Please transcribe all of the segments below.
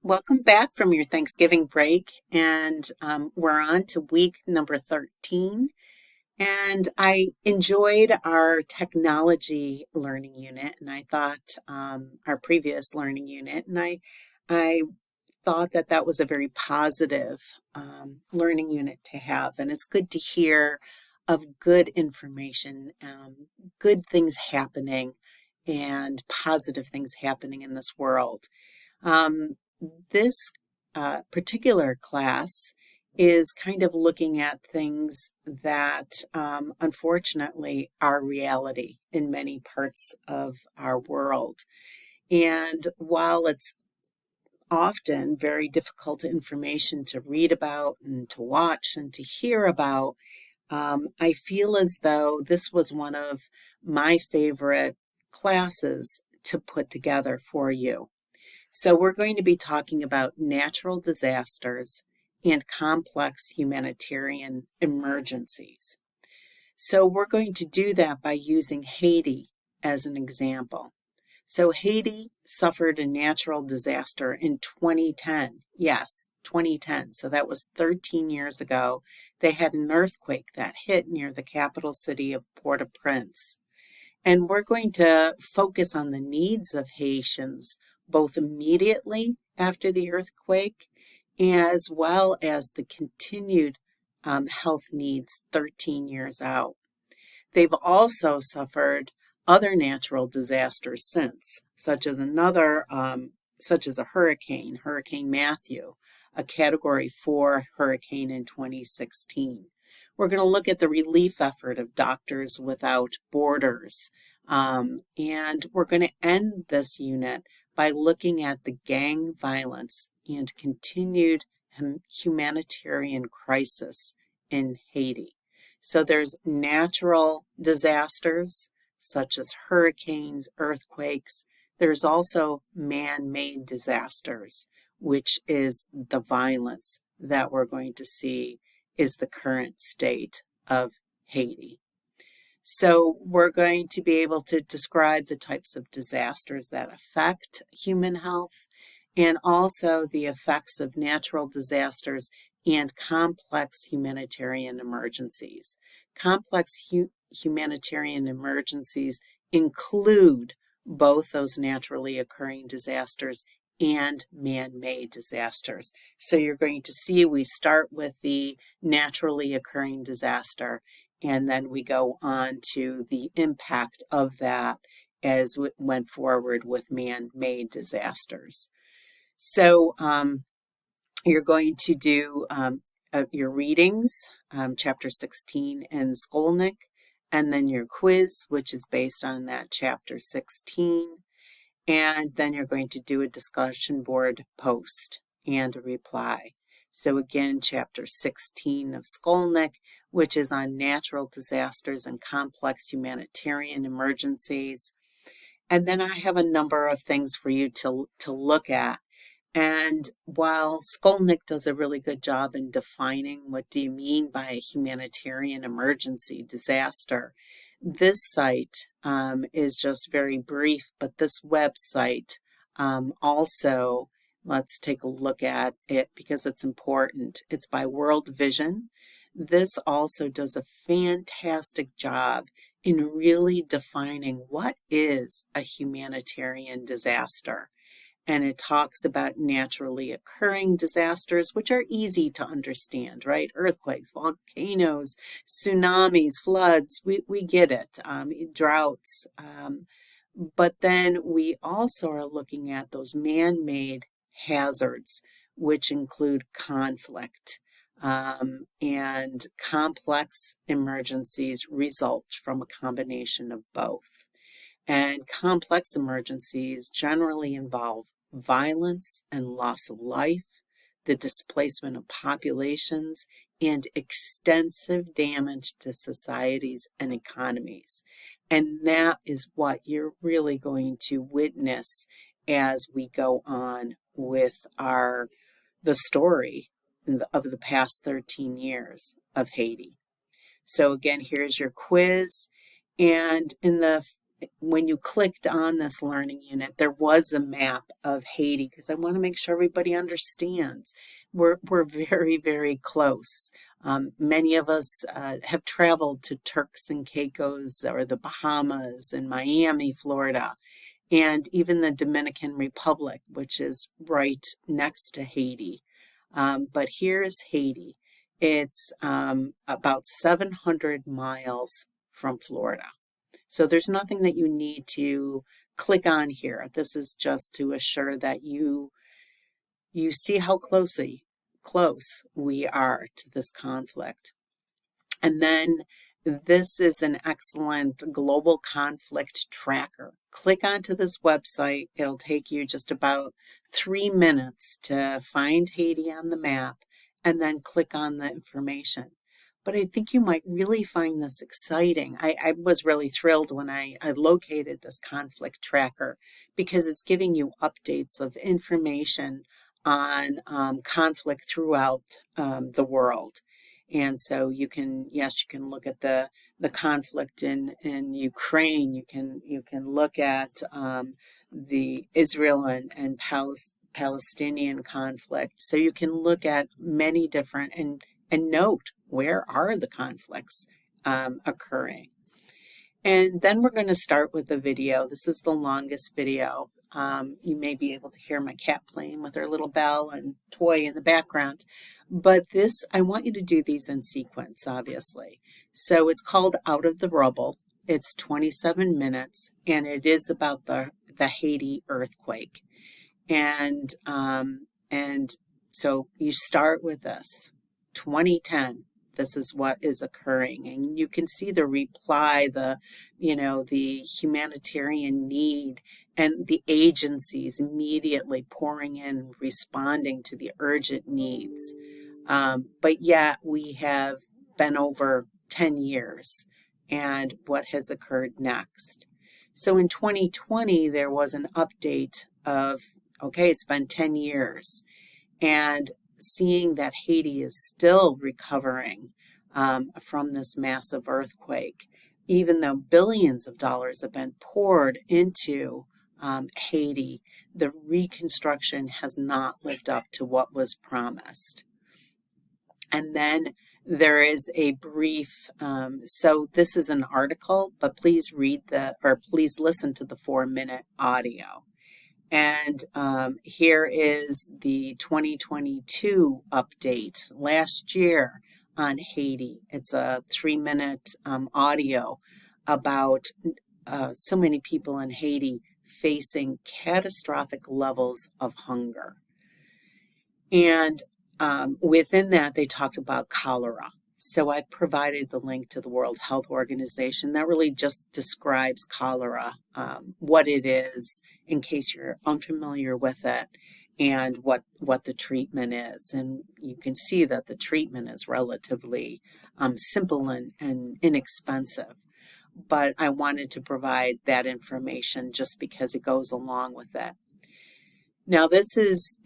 Welcome back from your Thanksgiving break, and we're on to week number 13. And I enjoyed our technology learning unit, and I thought our previous learning unit, and I thought that that was a very positive learning unit to have, and it's good to hear of good information, good things happening, and positive things happening in this world. Um, this particular class is kind of looking at things that unfortunately are reality in many parts of our world. And while it's often very difficult information to read about and to watch and to hear about, I feel as though this was one of my favorite classes to put together for you. So, we're going to be talking about natural disasters and complex humanitarian emergencies. So, we're going to do that by using Haiti as an example. So, Haiti suffered a natural disaster in 2010. Yes, 2010. So, that was 13 years ago. They had an earthquake that hit near the capital city of Port-au-Prince. And we're going to focus on the needs of Haitians, both immediately after the earthquake, as well as the continued health needs 13 years out. They've also suffered other natural disasters since, such as a hurricane, Hurricane Matthew, a Category 4 hurricane in 2016. We're going to look at the relief effort of Doctors Without Borders. And we're going to end this unit by looking at the gang violence and continued humanitarian crisis in Haiti. So there's natural disasters such as hurricanes, earthquakes. There's also man-made disasters, which is the violence that we're going to see is the current state of Haiti. So we're going to be able to describe the types of disasters that affect human health and also the effects of natural disasters and complex humanitarian emergencies. Complex humanitarian emergencies include both those naturally occurring disasters and man-made disasters. So you're going to see we start with the naturally occurring disaster, and then we go on to the impact of that as we went forward with man-made disasters. So you're going to do your readings, chapter 16 in Skolnick, and then your quiz, which is based on that chapter 16. And then you're going to do a discussion board post and a reply. So again, chapter 16 of Skolnick, which is on natural disasters and complex humanitarian emergencies. And then I have a number of things for you to look at. And while Skolnick does a really good job in defining what do you mean by a humanitarian emergency disaster, this site is just very brief, but this website also, let's take a look at it because it's important. It's by World Vision. This also does a fantastic job in really defining what is a humanitarian disaster. And it talks about naturally occurring disasters, which are easy to understand, right? Earthquakes, volcanoes, tsunamis, floods, we get it, droughts. But then we also are looking at those man-made hazards, which include conflict. And complex emergencies result from a combination of both. And complex emergencies generally involve violence and loss of life, the displacement of populations, and extensive damage to societies and economies. And that is what you're really going to witness as we go on with the story of the past 13 years of Haiti. So again, here's your quiz. And in the when you clicked on this learning unit, there was a map of Haiti because I want to make sure everybody understands. We're very, very close. Many of us have traveled to Turks and Caicos or the Bahamas and Miami, Florida, and even the Dominican Republic, which is right next to Haiti. But here's Haiti. It's about 700 miles from Florida. So there's nothing that you need to click on here. This is just to assure that you see how close we are to this conflict. And then this is an excellent global conflict tracker. Click onto this website. It'll take you just about 3 minutes to find Haiti on the map and then click on the information. But I think you might really find this exciting. I was really thrilled when I located this conflict tracker because it's giving you updates of information on conflict throughout the world. And so you can look at the conflict in Ukraine. You can look at the Israel and Palestinian conflict. So you can look at many different and note where are the conflicts occurring. And then we're going to start with the video. This is the longest video. You may be able to hear my cat playing with her little bell and toy in the background. But this, I want you to do these in sequence, obviously. So it's called Out of the Rubble. It's 27 minutes, and it is about the Haiti earthquake. And so you start with this, 2010. This is what is occurring, and you can see the reply, the humanitarian need, and the agencies immediately pouring in, responding to the urgent needs. But yet we have been over 10 years, and what has occurred next? So in 2020, there was an update of, okay, it's been 10 years, and seeing that Haiti is still recovering from this massive earthquake, even though billions of dollars have been poured into Haiti, the reconstruction has not lived up to what was promised. And then there is a brief, so this is an article, but please please listen to the 4-minute audio. And here is the 2022 update last year on Haiti. It's a 3-minute audio about so many people in Haiti facing catastrophic levels of hunger. And within that, they talked about cholera. So I provided the link to the World Health Organization that really just describes cholera, what it is, in case you're unfamiliar with it, and what the treatment is. And you can see that the treatment is relatively simple and inexpensive. But I wanted to provide that information just because it goes along with it. Now this is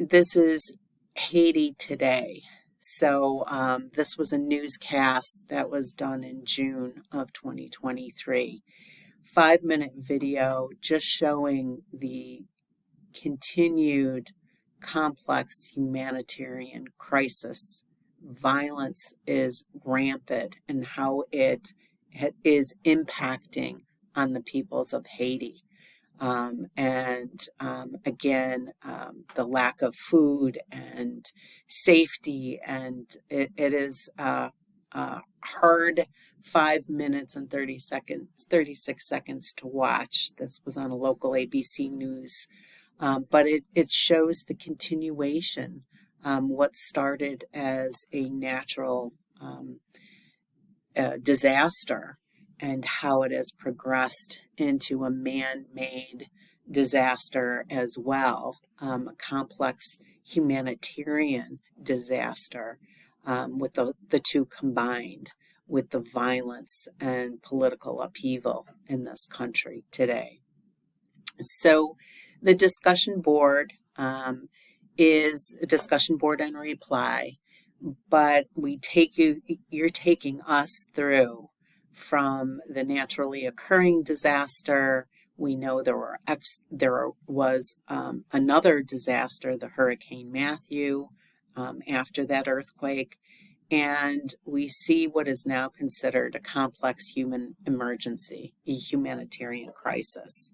Haiti today. So this was a newscast that was done in June of 2023. 5-minute video just showing the continued complex humanitarian crisis. Violence is rampant and how it is impacting on the peoples of Haiti. Again, the lack of food and safety, and it is a hard 5 minutes and 36 seconds to watch. This was on a local ABC News, but it shows the continuation, what started as a natural disaster, and how it has progressed into a man-made disaster as well, a complex humanitarian disaster, with the two combined, with the violence and political upheaval in this country today. So the discussion board is a discussion board and reply, but you're taking us through from the naturally occurring disaster. We know there was another disaster, the Hurricane Matthew, after that earthquake, and we see what is now considered a complex human emergency, a humanitarian crisis.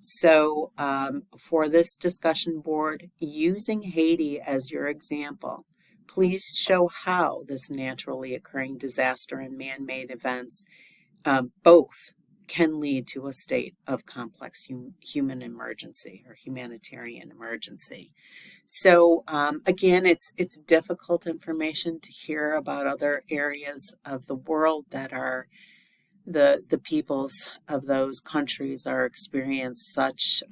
So, for this discussion board, using Haiti as your example, please show how this naturally occurring disaster and man-made events both can lead to a state of complex human emergency or humanitarian emergency. So again, it's difficult information to hear about other areas of the world that are the peoples of those countries are experiencing such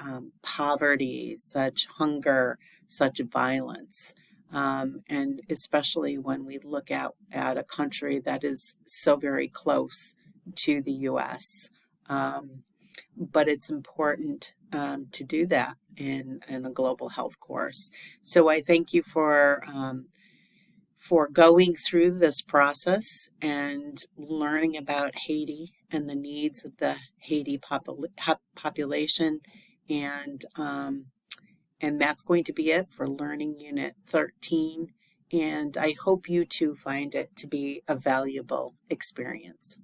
poverty, such hunger, such violence. And especially when we look at a country that is so very close to the U.S. But it's important to do that in a global health course. So I thank you for going through this process and learning about Haiti and the needs of the Haiti population. And that's going to be it for Learning Unit 13. And I hope you too find it to be a valuable experience.